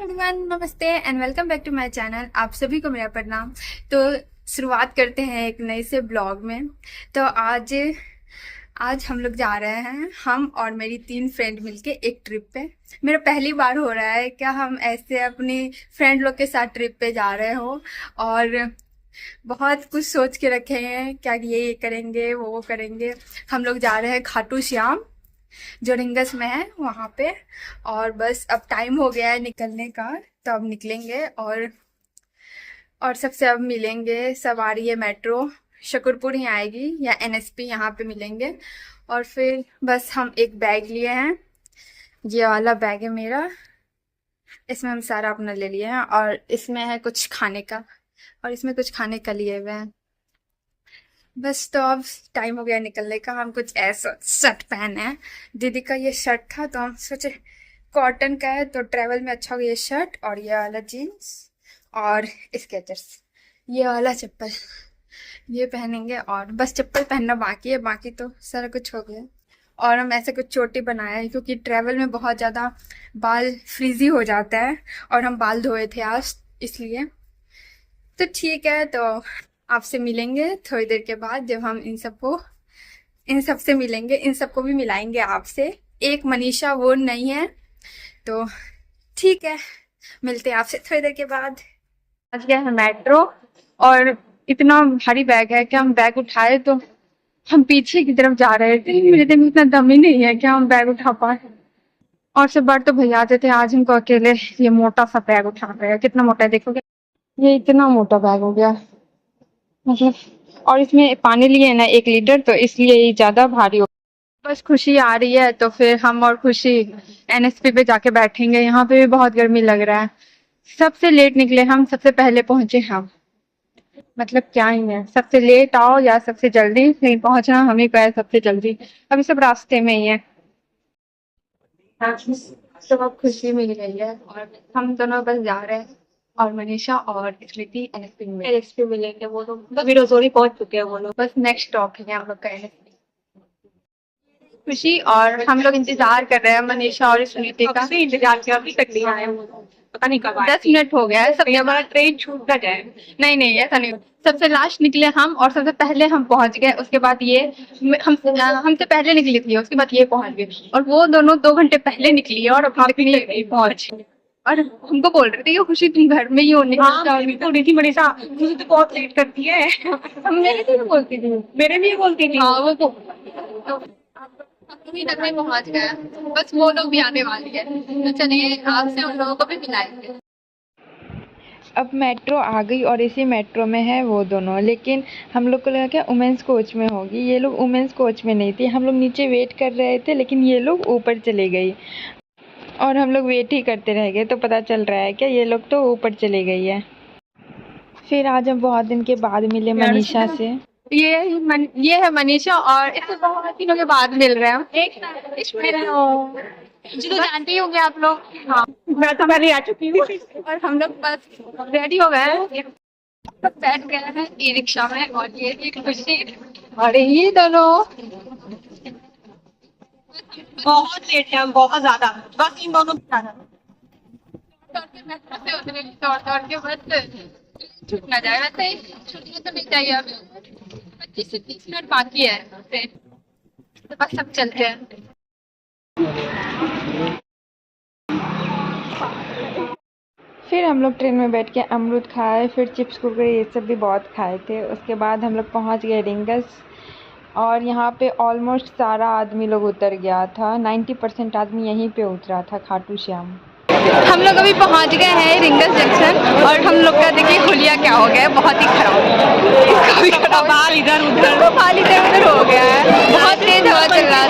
Everyone, नमस्ते and welcome back to my channel. आप सभी को मेरा प्रणाम। तो शुरुआत करते हैं एक नए से ब्लॉग में। तो आज आज हम लोग जा रहे हैं, हम और मेरी 3 फ्रेंड मिलके एक ट्रिप पे। मेरा पहली बार हो रहा है क्या हम ऐसे अपनी फ्रेंड लोग के साथ ट्रिप पे जा रहे हो, और बहुत कुछ सोच के रखे हैं क्या ये करेंगे वो करेंगे। हम लोग जा रहे हैं खाटू श्याम जो रिंगस में है वहाँ पे। और बस अब टाइम हो गया है निकलने का, तो अब निकलेंगे और सबसे अब मिलेंगे। सब आ रही है मेट्रो, शकरपुर ही आएगी या एनएसपी, यहाँ पे मिलेंगे। और फिर बस हम एक बैग लिए हैं, ये वाला बैग है मेरा, इसमें हम सारा अपना ले लिए हैं। और इसमें है कुछ खाने का, और इसमें कुछ खाने का लिए हुए हैं। बस तो अब टाइम हो गया निकलने का। हम कुछ ऐसा शर्ट पहने हैं, दीदी का ये शर्ट था तो हम सोचे कॉटन का है तो ट्रैवल में अच्छा होगा ये शर्ट और ये वाला जीन्स और स्केचर्स, ये वाला चप्पल ये पहनेंगे। और बस चप्पल पहनना बाकी है, बाकी तो सारा कुछ हो गया। और हम ऐसे कुछ चोटी बनाया है क्योंकि ट्रैवल में बहुत ज़्यादा बाल फ्रीजी हो जाता है और हम बाल धोए थे आज, इसलिए। तो ठीक है, तो आपसे मिलेंगे थोड़ी देर के बाद जब हम इन सब से मिलेंगे। इन सबको भी मिलाएंगे आपसे। एक मनीषा वो नहीं है, तो ठीक है, मिलते हैं आपसे थोड़ी देर के बाद। आज गया है मेट्रो, और इतना भारी बैग है कि हम बैग उठाए तो हम पीछे की तरफ जा रहे थे। मेरे दिन में इतना दम ही नहीं है कि हम बैग उठा पाए। और सब बार तो भैया आते थे, आज हमको अकेले ये मोटा सा बैग उठा रहे हैं। कितना मोटा है देखोगे, ये इतना मोटा बैग हो गया मतलब। और इसमें पानी लिए ना 1 लीटर, तो इसलिए ये ज्यादा भारी हो। बस खुशी आ रही है तो फिर हम और खुशी एनएसपी पे जाके बैठेंगे। यहाँ पे भी बहुत गर्मी लग रहा है। सबसे लेट निकले हम, सबसे पहले पहुंचे हम। मतलब क्या ही है, सबसे लेट आओ या सबसे जल्दी, लेकिन पहुंचना हम ही को है सबसे जल्दी। अभी सब रास्ते में ही है। तो अब खुशी मिल गई है और हम दोनों बस जा रहे हैं। और मनीषा और स्मृति एनएसपी मिलेंगे। वो लोग अभी रजौरी पहुंच चुके हैं। वो लोग बस नेक्स्ट स्टॉप है हम लोग का एनएसपी। खुशी और हम लोग इंतजार कर रहे हैं मनीषा और स्मृति का। इंतजार किया, अभी तक नहीं आए वो लोग। पता नहीं कब आए। 10 मिनट हो गया है। सब हमारा ट्रेन छूट ना जाए। नहीं नहीं, ऐसा नहीं। सबसे लास्ट निकले हम और सबसे पहले हम पहुंच गए। उसके बाद ये हमसे पहले निकली थी, उसके बाद ये पहुंच गए। और वो दोनों 2 घंटे पहले निकली है और अब निकली पहुंच। और हमको बोल रहे थे कि खुशी तुम घर में ही हो। नहीं थी मनीषा, खुशी तो बहुत लेट करती है। मेरे भी बोलती थी, मेरे भी बोलती थी। हाँ वो तो ही तक में पहुंच गया। बस वो लोग भी आने वाली है, तो चलिए आपसे उन लोगों को भी मिलाएंगे। अब मेट्रो आ गई और इसी मेट्रो में है वो दोनों। लेकिन हम लोग को लगा क्या वुमेंस कोच में होगी, ये लोग वुमेंस कोच में नहीं थी। हम लोग नीचे वेट कर रहे थे लेकिन ये लोग ऊपर चले गई और हम लोग वेट ही करते रह गए। तो पता चल रहा है क्या ये लोग तो ऊपर चले गई है। फिर आज हम बहुत दिन के बाद मिले मनीषा से। ये है मनीषा, और इससे बहुत दिनों के बाद मिल रहे हैं। जी तो जानते ही होंगे आप लोग। हाँ, मैं तो पहले आ चुकी हूँ। और हम लोग बस रेडी हो गए हैं, बैठ गए हैं ई रिक्शा में। और ये एक खुशी, अरे ये दोनों बहुत लेट है, हम बहुत ज्यादा। बस इन दोनों दौड़ दौड़ के बस छूट ना जाए। वैसे छूटने तो नहीं चाहिए, अभी 25 से 30 मिनट बाकी है ट्रेन, तो बस सब चलते हैं। फिर हम लोग ट्रेन में बैठ के अमरूद खाए, फिर चिप्स कुरकुरे ये सब भी बहुत खाए थे। उसके बाद हम लोग पहुंच गए रिंगस, और यहाँ पे ऑलमोस्ट सारा आदमी लोग उतर गया था। 90% आदमी यहीं पे उतरा था, खाटू श्याम। हम लोग अभी पहुंच गए हैं रिंगस जंक्शन, और हम लोग का देखिए हुलिया क्या हो गया है, बहुत ही खराब। बाल इधर उधर, बाल इधर उधर हो गया है, बहुत तेज हवा चल रहा है।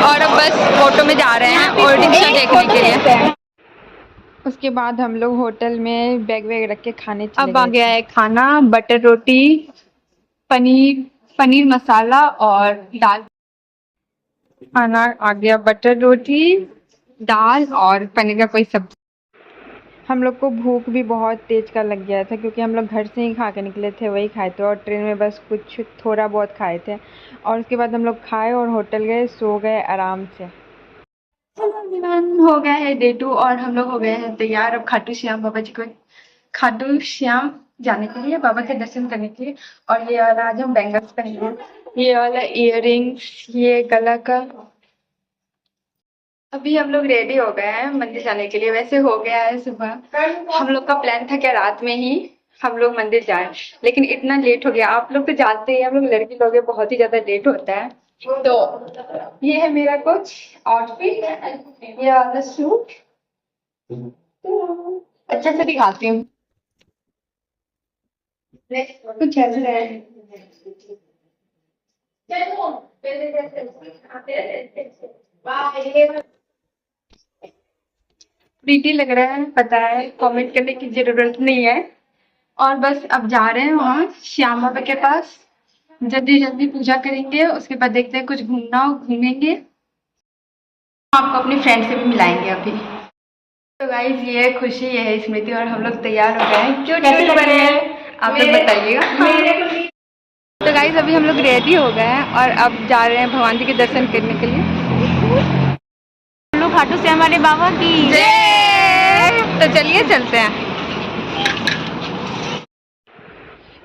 और अब बस ऑटो में जा रहे हैं ओल्डिंग शो देखने के लिए। उसके बाद हम लोग होटल में बैग वैग रख के खाने चले अब आ गए गया थे। है खाना, बटर रोटी, पनीर मसाला और दाल। खाना आ गया, बटर रोटी, दाल और पनीर का कोई सब्जी। हम लोग को भूख भी बहुत तेज का लग गया था क्योंकि हम लोग घर से ही खा के निकले थे, वही खाए थे। और ट्रेन में बस कुछ थोड़ा बहुत खाए थे। और उसके बाद हम लोग खाए और होटल गए, सो गए आराम से। हो गया है डे 2 और हम लोग हो गए हैं तैयार अब खाटू श्याम बाबा जी को खाटू श्याम जाने के लिए, बाबा के दर्शन करने के लिए। और ये वाला आज हम बैंगल्स पहनेंगे, ये वाला इयररिंग्स, ये गला का। अभी हम लोग रेडी हो गए हैं मंदिर जाने के लिए। वैसे हो गया है सुबह, हम लोग का प्लान था क्या रात में ही हम लोग मंदिर जाए, लेकिन इतना लेट हो गया। आप लोग तो जानते हैं हम लोग लड़की लोग हैं, बहुत ही ज्यादा लेट होता है। तो ये है मेरा कुछ आउटफिट, ये वाला सूट अच्छा से दिखाती हूँ कुछ ऐसा है। प्रीटी लग रहा है, पता है, कमेंट करने की जरूरत नहीं है। और बस अब जा रहे हैं वहाँ श्याम बाबा के पास, जल्दी जल्दी पूजा करेंगे, उसके बाद देखते हैं कुछ घूमना हो घूमेंगे, आपको अपनी फ्रेंड से भी मिलाएंगे अभी। तो गाइज ये है खुशी, ये है स्मृति और हम लोग तैयार हो गए हैं। कैसे लग रहे हैं आप लोग बताइएगा। तो गाइज अभी हम लोग रेडी हो गए हैं और अब जा रहे हैं भगवान जी के दर्शन करने के लिए। हम लोग खाटू श्याम वाले बाबा की जय। तो चलिए चलते हैं।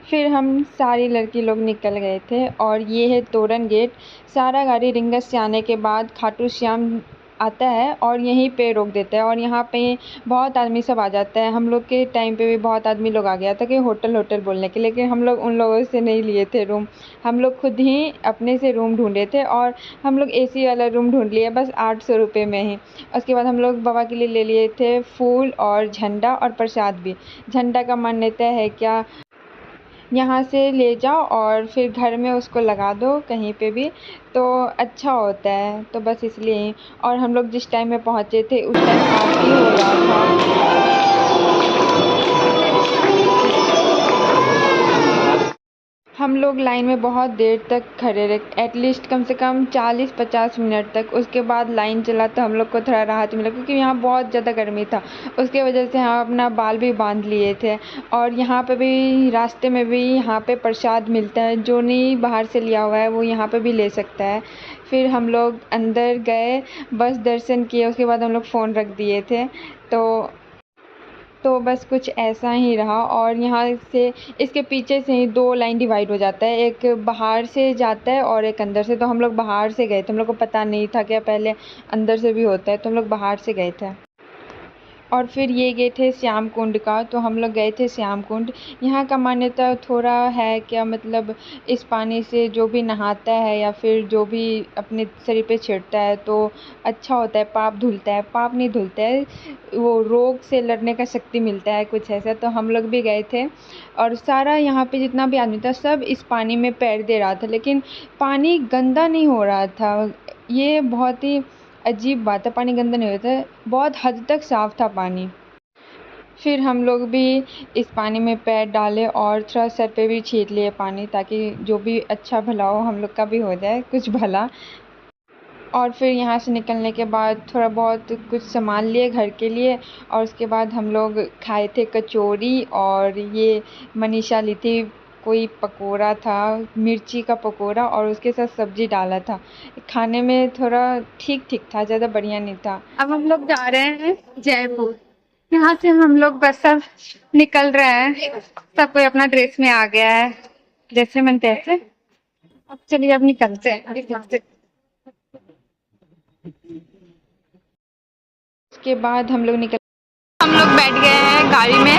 फिर हम सारी लड़की लोग निकल गए थे और ये है तोरण गेट। सारा गाड़ी रिंगस से आने के बाद खाटू श्याम आता है और यहीं पे रोक देता है और यहाँ पे बहुत आदमी सब आ जाता है। हम लोग के टाइम पे भी बहुत आदमी लोग आ गया था कि होटल बोलने के, लेकिन हम लोग उन लोगों से नहीं लिए थे रूम, हम लोग खुद ही अपने से रूम ढूंढे थे और हम लोग एसी वाला रूम ढूंढ लिए बस 800 रुपये में ही। उसके बाद हम लोग बाबा के लिए ले लिए थे फूल और झंडा और प्रसाद भी। झंडा का मान्यता है क्या, यहाँ से ले जाओ और फिर घर में उसको लगा दो कहीं पे भी तो अच्छा होता है, तो बस इसलिए ही। और हम लोग जिस टाइम में पहुँचे थे उस टाइम आरती हो रहा था। हम लोग लाइन में बहुत देर तक खड़े रहे, एटलीस्ट कम से कम 40-50 मिनट तक। उसके बाद लाइन चला तो हम लोग को थोड़ा राहत मिला, क्योंकि यहाँ बहुत ज़्यादा गर्मी था, उसके वजह से हम अपना बाल भी बांध लिए थे। और यहाँ पे भी रास्ते में भी यहाँ पे प्रसाद मिलता है, जो नहीं बाहर से लिया हुआ है वो यहाँ पे भी ले सकता है। फिर हम लोग अंदर गए, बस दर्शन किए, उसके बाद हम लोग फ़ोन रख दिए थे। तो बस कुछ ऐसा ही रहा। और यहाँ से इसके पीछे से ही 2 लाइन डिवाइड हो जाता है, एक बाहर से जाता है और एक अंदर से। तो हम लोग बाहर से गए थे, हम लोग को पता नहीं था कि पहले अंदर से भी होता है, तो हम लोग बाहर से गए थे। और फिर ये गेट है श्याम कुंड का, तो हम लोग गए थे श्याम कुंड। यहाँ का मान्यता थोड़ा है क्या, मतलब इस पानी से जो भी नहाता है या फिर जो भी अपने शरीर पे छिड़कता है तो अच्छा होता है, पाप धुलता है, पाप नहीं धुलता है, वो रोग से लड़ने का शक्ति मिलता है, कुछ ऐसा। तो हम लोग भी गए थे और सारा यहाँ पे जितना भी आदमी था सब इस पानी में पैर दे रहा था, लेकिन पानी गंदा नहीं हो रहा था। ये बहुत ही अजीब बात है, पानी गंदा नहीं होता है, बहुत हद तक साफ़ था पानी। फिर हम लोग भी इस पानी में पैर डाले और थोड़ा सर पे भी छीट लिए पानी, ताकि जो भी अच्छा भला हो हम लोग का भी हो जाए कुछ भला। और फिर यहाँ से निकलने के बाद थोड़ा बहुत कुछ सामान लिए घर के लिए, और उसके बाद हम लोग खाए थे कचौरी, और ये मनीषा ली थी कोई पकोड़ा था, मिर्ची का पकोड़ा, और उसके साथ सब्जी डाला था। खाने में थोड़ा ठीक ठीक था, ज़्यादा बढ़िया नहीं था। अब हम लोग जा रहे हैं जयपुर। यहाँ से हम लोग बस सब निकल रहे हैं, सब कोई अपना ड्रेस में आ गया है जैसे मन तैसे। अब चलिए अब निकलते हैं इस से। उसके बाद हम लोग बैठ गए हैं गाड़ी में। ये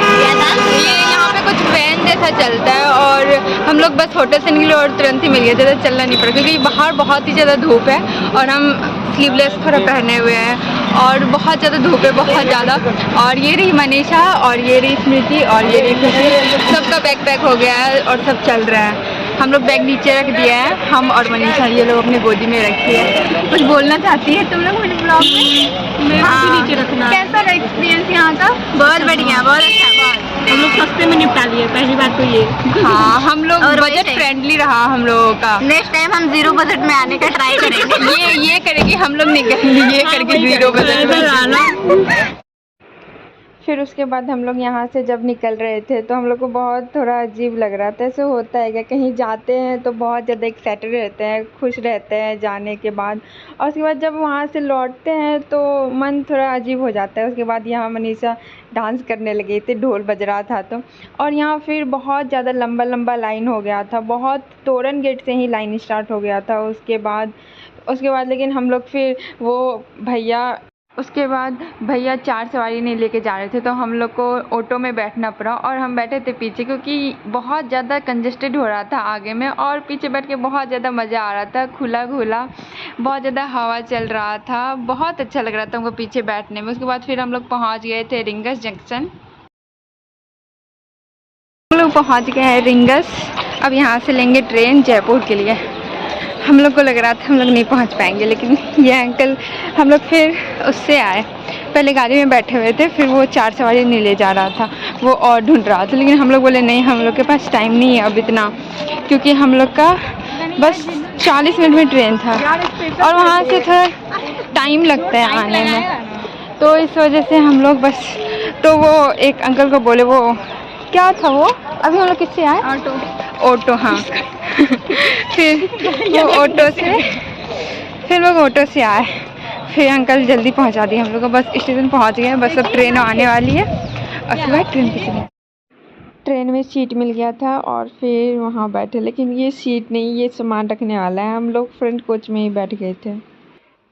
यहाँ पे कुछ वैन जैसा चलता है और हम लोग बस होटल से निकले और तुरंत ही मिल गए, ज़्यादा चलना नहीं पड़ा, क्योंकि बाहर बहुत ही ज़्यादा धूप है और हम स्लीवलेस थोड़ा पहने हुए हैं और बहुत ज़्यादा धूप है, बहुत ज़्यादा। और ये रही मनीषा और ये रही स्मृति और ये रही खुशी, सबका बैग पैक हो गया है और सब चल रहा है। हम लोग बैग नीचे रख दिया है, हम और मनीषा, ये लोग अपनी गोदी में रखी है। कुछ बोलना चाहती है तुम लोग मेरे ब्लॉग में? हाँ, नीचे रखना। कैसा रहा एक्सपीरियंस यहाँ का? बहुत बढ़िया, बहुत अच्छा। हम लोग सस्ते में निपटा लिए, पहली बात तो ये। हाँ, हम लोग बजट फ्रेंडली रहा हम लोगों का। नेक्स्ट टाइम हम 0 बजट में आने का ट्राई करेंगे। ये करेंगे हम लोग, निकल ये करके 0 बजट में। फिर उसके बाद हम लोग यहाँ से जब निकल रहे थे तो हम लोग को बहुत थोड़ा अजीब लग रहा था। ऐसे होता है क्या, कहीं जाते हैं तो बहुत ज़्यादा एक्साइटेड रहते हैं, खुश रहते हैं जाने के बाद, और उसके बाद जब वहाँ से लौटते हैं तो मन थोड़ा अजीब हो जाता है। उसके बाद यहाँ मनीषा डांस करने लगी थी, ढोल बज रहा था तो, और यहाँ फिर बहुत ज़्यादा लंबा लंबा लाइन हो गया था, बहुत तोरण गेट से ही लाइन स्टार्ट हो गया था। उसके बाद लेकिन हम लोग फिर वो उसके बाद भैया 4 सवारी नहीं लेके जा रहे थे तो हम लोग को ऑटो में बैठना पड़ा, और हम बैठे थे पीछे क्योंकि बहुत ज़्यादा कंजस्टेड हो रहा था आगे में, और पीछे बैठ के बहुत ज़्यादा मज़ा आ रहा था, खुला खुला बहुत ज़्यादा हवा चल रहा था, बहुत अच्छा लग रहा था हमको पीछे बैठने में। उसके बाद फिर हम लोग पहुँच गए थे रिंगस जंक्शन। हम लोग पहुँच गए हैं रिंगस। अब यहाँ से लेंगे ट्रेन जयपुर के लिए। हम लोग को लग रहा था हम लोग नहीं पहुंच पाएंगे, लेकिन ये अंकल, हम लोग फिर उससे आए, पहले गाड़ी में बैठे हुए थे, फिर वो 4 सवारी नहीं ले जा रहा था, वो और ढूंढ रहा था, लेकिन हम लोग बोले नहीं, हम लोग के पास टाइम नहीं है अब इतना, क्योंकि हम लोग का बस 40 मिनट में ट्रेन था और वहाँ से थोड़ा टाइम लगता है आने में, तो इस वजह से हम लोग बस, तो वो एक अंकल को बोले, वो क्या था वो, अभी हम लोग किससे आए, ऑटो, हाँ फिर वो ऑटो से आए, फिर अंकल जल्दी पहुंचा दिए हम लोग को, बस स्टेशन पहुंच गए, बस अब ट्रेन आने वाली है, उसके बाद ट्रेन में सीट मिल गया था और फिर वहां बैठे, लेकिन ये सीट नहीं, ये सामान रखने वाला है, हम लोग फ्रंट कोच में ही बैठ गए थे।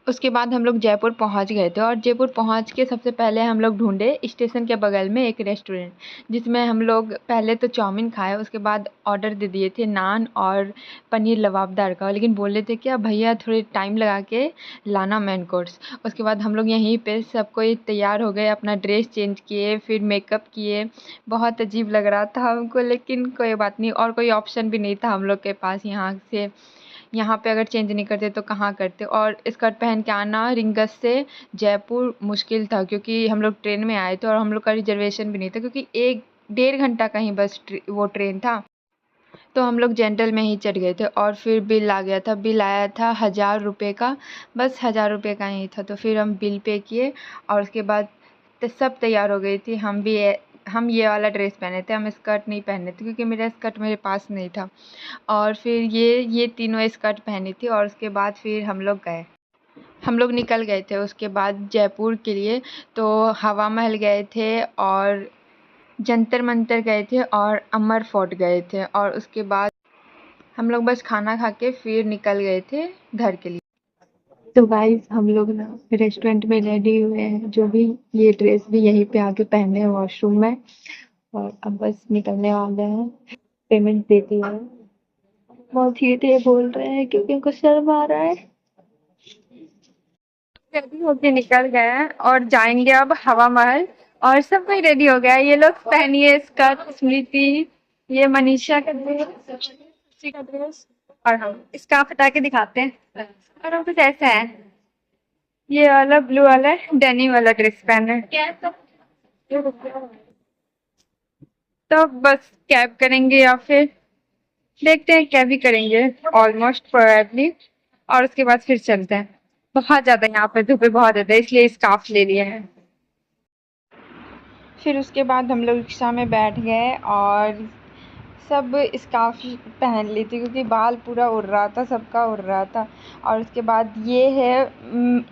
उसके बाद हम लोग जयपुर पहुंच गए थे, और जयपुर पहुंच के सबसे पहले हम लोग ढूंढे स्टेशन के बगल में एक रेस्टोरेंट, जिसमें हम लोग पहले तो चाउमीन खाए, उसके बाद ऑर्डर दे दिए थे नान और पनीर लबाबदार का, लेकिन बोले थे क्या भैया थोड़ी टाइम लगा के लाना मेन कोर्स। उसके बाद हम लोग यहीं पे सब कोई तैयार हो गए, अपना ड्रेस चेंज किए, फिर मेकअप किए, बहुत अजीब लग रहा था हमको, लेकिन कोई बात नहीं, और कोई ऑप्शन भी नहीं था हम लोग के पास, यहाँ पे अगर चेंज नहीं करते तो कहाँ करते, और स्कर्ट पहन के आना रिंगस से जयपुर मुश्किल था, क्योंकि हम लोग ट्रेन में आए थे और हम लोग का रिजर्वेशन भी नहीं था, क्योंकि 1-1.5 घंटा का ही बस वो ट्रेन था, तो हम लोग जनरल में ही चढ़ गए थे। और फिर बिल आ गया था, बिल आया था 1000 रुपये का, बस 1000 रुपये का ही था, तो फिर हम बिल पे किए, और उसके बाद तो सब तैयार हो गई थी, हम ये वाला ड्रेस पहने थे, हम स्कर्ट नहीं पहने थे क्योंकि मेरा स्कर्ट मेरे पास नहीं था, और फिर ये तीनों स्कर्ट पहनी थी, और उसके बाद फिर हम लोग निकल गए थे उसके बाद जयपुर के लिए। तो हवा महल गए थे, और जंतर मंतर गए थे, और अमर फोर्ट गए थे, और उसके बाद हम लोग बस खाना खा के फिर निकल गए थे घर के लिए। तो गाइस हम लोग ना रेस्टोरेंट में रेडी हुए हैं, जो भी ये ड्रेस भी यहीं पे आके पहने हैं वॉशरूम में, और अब बस निकलने वाले हैं, पेमेंट दे दी है। बहुत धीरे धीरे बोल रहे हैं क्योंकि उनको शर्म आ रहा है। रेडी होके निकल गए हैं और जाएंगे अब हवा महल, और सब कोई रेडी हो गया है, ये लोग पहनी है स्कर्ट, स्मृति, ये मनीषा का ड्रेस, और हम इसका हटा के दिखाते हैं, और हम कुछ ऐसा है, ये वाला ब्लू वाला डेनिम वाला ड्रेस पहने है। तो बस कैब करेंगे या फिर देखते हैं, कैब ही करेंगे ऑलमोस्ट प्रोबेबली, और उसके बाद फिर चलते हैं। बहुत ज्यादा यहाँ पे धूप बहुत ज्यादा, इसलिए स्कार्फ ले लिए हैं। फिर उसके बाद हम लोग रिक्शा में बैठ गए और सब स्कार्फ पहन ली थी, क्योंकि बाल पूरा उड़ रहा था, सबका उड़ रहा था। और उसके बाद ये है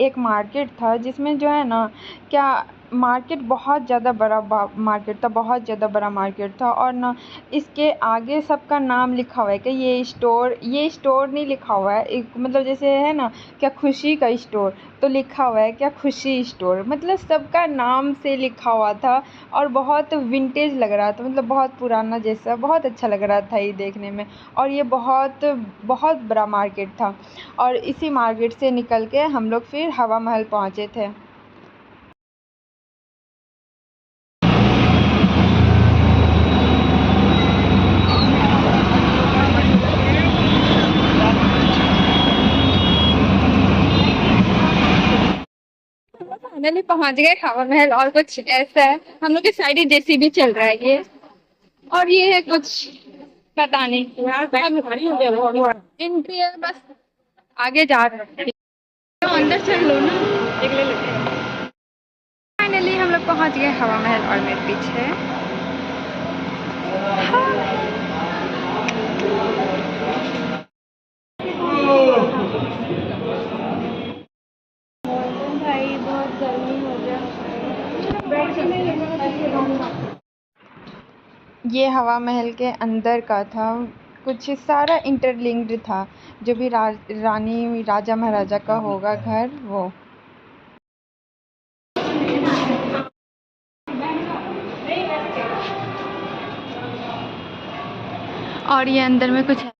एक मार्केट था, जिसमें जो है ना, क्या मार्केट बहुत ज़्यादा बड़ा मार्केट था, बहुत ज़्यादा बड़ा मार्केट था, और ना इसके आगे सबका नाम लिखा हुआ है कि ये स्टोर नहीं लिखा हुआ है, एक मतलब जैसे है ना, क्या खुशी का स्टोर, तो लिखा हुआ है क्या खुशी स्टोर, मतलब सबका नाम से लिखा हुआ था, और बहुत विंटेज लग रहा था, मतलब बहुत पुराना जैसा, बहुत अच्छा लग रहा था ये देखने में। और ये बहुत बहुत बड़ा मार्केट था, और इसी मार्केट से निकल के हम लोग फिर हवा महल पहुँचे थे। फाइनली पहुंच गए हवा महल, और कुछ ऐसा है, हम लोग के साइड ही जेसीबी चल रहा है ये, और ये है कुछ पता नहीं, इनके बस आगे जा रहे हैं, तो अंदर चल लो ना, फाइनली हम लोग लोग पहुंच गए हवा महल और मेरे पीछे भाई बहुत गर्मी हो गया। ये हवा महल के अंदर का था, कुछ सारा इंटरलिंक्ड था, जो भी रानी राजा महाराजा का होगा घर वो। और ये अंदर में कुछ है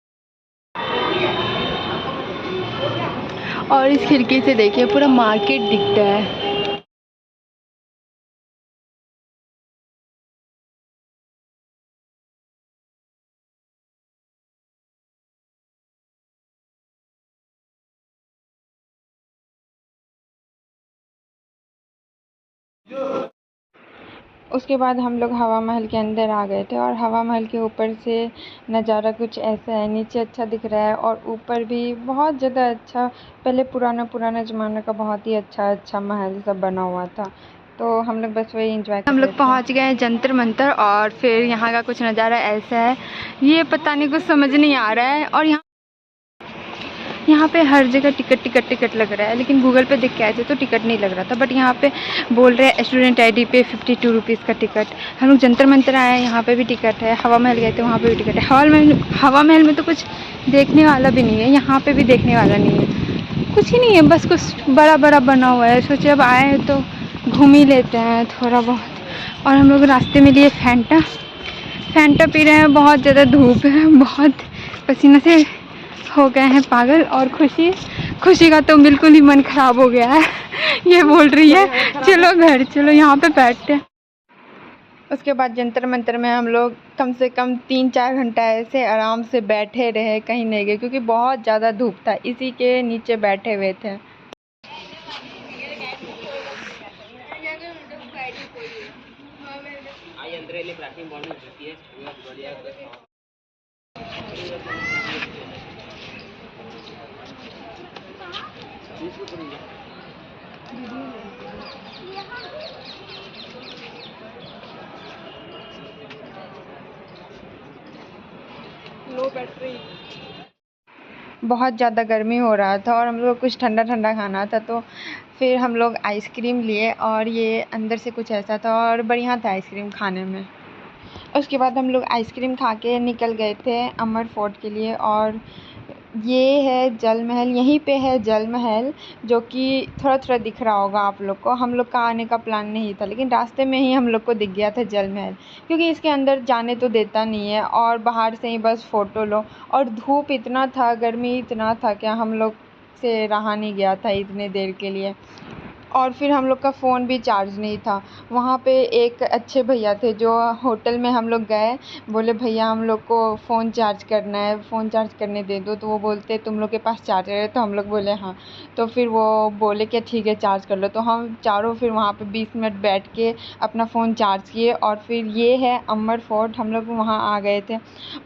और इस खिड़की से देखिए पूरा मार्केट दिखता है। उसके बाद हम लोग हवा महल के अंदर आ गए थे और हवा महल के ऊपर से नज़ारा कुछ ऐसा है, नीचे अच्छा दिख रहा है और ऊपर भी बहुत ज़्यादा अच्छा, पहले पुराना ज़माना का बहुत ही अच्छा महल सब बना हुआ था। तो हम लोग बस वही एंजॉय कर हम रहे लोग थे। पहुंच गए जंतर मंतर और फिर यहाँ का कुछ नज़ारा ऐसा है, ये पता नहीं कुछ समझ नहीं आ रहा है। और यहाँ पे हर जगह टिकट लग रहा है, लेकिन गूगल पे देख के आए थे तो टिकट नहीं लग रहा था, बट यहाँ पे बोल रहे हैं स्टूडेंट आईडी पे 52 रुपीज़ का टिकट। हम लोग जंतर मंतर आए हैं, यहाँ पे भी टिकट है। हवा महल गए थे, वहाँ पे भी टिकट है। हवा महल में तो कुछ देखने वाला भी नहीं है, यहाँ पे भी देखने वाला नहीं है, कुछ ही नहीं है, बस कुछ बड़ा बना हुआ है। सोचे अब आए हैं तो घूम ही लेते हैं थोड़ा बहुत। और हम लोग रास्ते में लिए फैंटा पी रहे हैं, बहुत ज़्यादा धूप है, बहुत पसीने से हो गए हैं पागल। और खुशी का तो बिल्कुल ही मन खराब हो गया है। ये बोल रही है चलो घर चलो, यहाँ पे बैठते हैं। उसके बाद जंतर मंतर में हम लोग कम से कम 3-4 घंटा ऐसे आराम से बैठे रहे, कहीं नहीं गए क्योंकि बहुत ज़्यादा धूप था, इसी के नीचे बैठे हुए थे। बहुत ज़्यादा गर्मी हो रहा था और हम लोग कुछ ठंडा खाना था, तो फिर हम लोग आइसक्रीम लिए और ये अंदर से कुछ ऐसा था और बढ़िया था आइसक्रीम खाने में। उसके बाद हम लोग आइसक्रीम खा के निकल गए थे अमर फोर्ट के लिए। और ये है जल महल, यहीं पे है जल महल, जो कि थोड़ा दिख रहा होगा आप लोग को। हम लोग का आने का प्लान नहीं था, लेकिन रास्ते में ही हम लोग को दिख गया था जल महल, क्योंकि इसके अंदर जाने तो देता नहीं है और बाहर से ही बस फ़ोटो लो। और धूप इतना था, गर्मी इतना था, क्या हम लोग से रहा नहीं गया था इतने देर के लिए। और फिर हम लोग का फ़ोन भी चार्ज नहीं था। वहाँ पे एक अच्छे भैया थे जो होटल में हम लोग गए, बोले भैया हम लोग को फ़ोन चार्ज करना है, फ़ोन चार्ज करने दे दो। तो वो बोलते तुम लोग के पास चार्जर है? तो हम लोग बोले हाँ। तो फिर वो बोले कि ठीक है चार्ज कर लो। तो हम चारों फिर वहाँ पे 20 मिनट बैठ के अपना फ़ोन चार्ज किए और फिर ये है अमर फोर्ट, हम लोग वहाँ आ गए थे।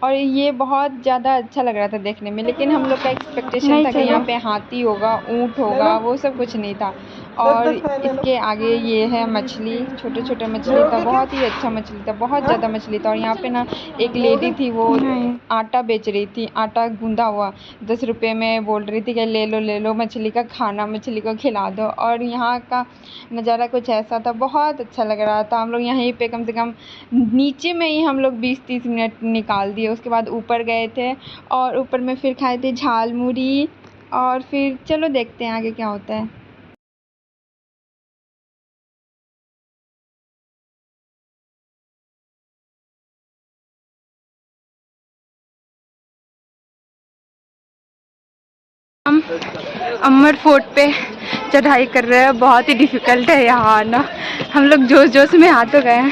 और ये बहुत ज़्यादा अच्छा लग रहा था देखने में, लेकिन हम लोग का एक्सपेक्टेशन था कि यहाँ पे हाथी होगा, ऊँट होगा, वो सब कुछ नहीं था। और इसके आगे ये है मछली, छोटे मछली था, बहुत ही अच्छा मछली था, बहुत ज़्यादा मछली था। और यहाँ पे ना एक लेडी थी, वो आटा बेच रही थी, आटा गूंदा हुआ 10 रुपये में, बोल रही थी कि ले लो मछली का खाना, मछली को खिला दो। और यहाँ का नज़ारा कुछ ऐसा था, बहुत अच्छा लग रहा था। हम लोग यहीं पे कम से कम नीचे में ही हम लोग 20-30 मिनट निकाल दिए। उसके बाद ऊपर गए थे और ऊपर में फिर खाए थे झालमुड़ी। और फिर चलो देखते हैं आगे क्या होता है। हम अमर फोर्ट पे चढ़ाई कर रहे हैं, बहुत ही डिफ़िकल्ट है यहाँ आना। हम लोग जोश में आ तो गए हैं,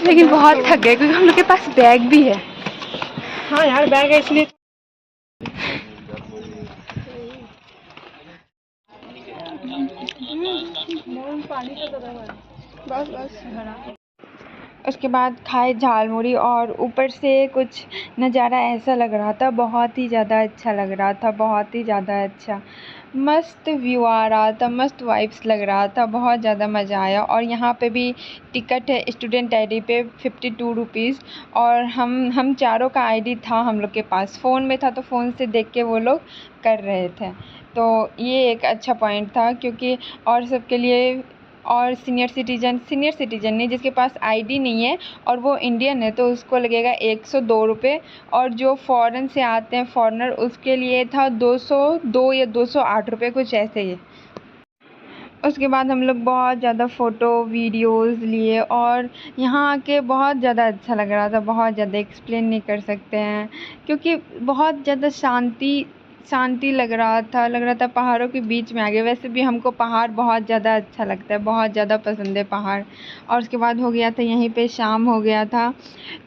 लेकिन बहुत थक गए क्योंकि हम लोग के पास बैग भी है। हाँ यार बैग है इसलिए। उसके बाद खाए झालमुड़ी और ऊपर से कुछ नज़ारा ऐसा लग रहा था, बहुत ही ज़्यादा अच्छा लग रहा था, बहुत ही ज़्यादा अच्छा। मस्त व्यू आ रहा था, मस्त वाइब्स लग रहा था, बहुत ज़्यादा मज़ा आया। और यहाँ पे भी टिकट है स्टूडेंट आईडी पे 52 रुपीज़, और हम चारों का आईडी था हम लोग के पास, फ़ोन में था तो फ़ोन से देख के वो लोग कर रहे थे। तो ये एक अच्छा पॉइंट था, क्योंकि और सबके लिए, और सीनियर सिटीजन नहीं, जिसके पास आईडी नहीं है और वो इंडियन है, तो उसको लगेगा 102 रुपये, और जो फ़ॉरेन से आते हैं फ़ॉरेनर, उसके लिए था 202 या 208 रुपये, कुछ ऐसे ही। उसके बाद हम लोग बहुत ज़्यादा फ़ोटो वीडियोज़ लिए, और यहाँ आके बहुत ज़्यादा अच्छा लग रहा था, बहुत ज़्यादा एक्सप्लेन नहीं कर सकते हैं, क्योंकि बहुत ज़्यादा शांति लग रहा था पहाड़ों के बीच में आ गए। वैसे भी हमको पहाड़ बहुत ज़्यादा अच्छा लगता है, बहुत ज़्यादा पसंद है पहाड़। और उसके बाद हो गया था यहीं पे शाम हो गया था,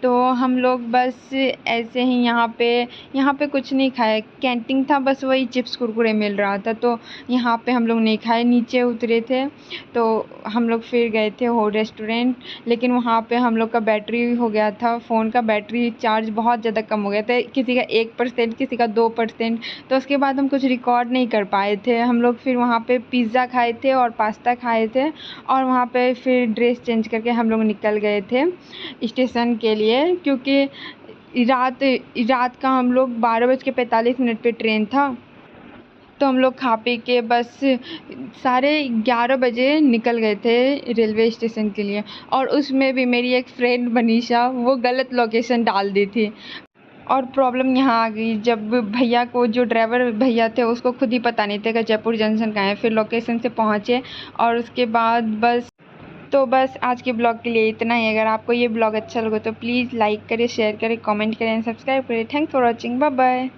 तो हम लोग बस ऐसे ही यहाँ पे कुछ नहीं खाए, कैंटीन था, बस वही चिप्स कुरकुरे मिल रहा था, तो यहाँ पे हम लोग नहीं खाए, नीचे उतरे थे। तो हम लोग फिर गए थे हो रेस्टोरेंट, लेकिन वहाँ पे हम लोग का बैटरी हो गया था, फ़ोन का बैटरी चार्ज बहुत ज़्यादा कम हो गया था, किसी का 1%, किसी का 2%। तो उसके बाद हम कुछ रिकॉर्ड नहीं कर पाए थे। हम लोग फिर वहाँ पे पिज़्ज़ा खाए थे और पास्ता खाए थे, और वहाँ पे फिर ड्रेस चेंज करके हम लोग निकल गए थे स्टेशन के लिए, क्योंकि रात का हम लोग 12:45 पे ट्रेन था। तो हम लोग खा पी के बस 11:30 बजे निकल गए थे रेलवे स्टेशन के लिए। और उसमें भी मेरी एक फ्रेंड मनीषा, वो गलत लोकेशन डाल दी थी, और प्रॉब्लम यहाँ आ गई जब भैया को, जो ड्राइवर भैया थे, उसको खुद ही पता नहीं था कि जयपुर जंक्शन कहाँ है। फिर लोकेशन से पहुँचे, और उसके बाद बस आज के ब्लॉग के लिए इतना ही। अगर आपको ये ब्लॉग अच्छा लगे तो प्लीज़ लाइक करें, शेयर करें, कमेंट करें, सब्सक्राइब करें। Thanks for watching, bye bye.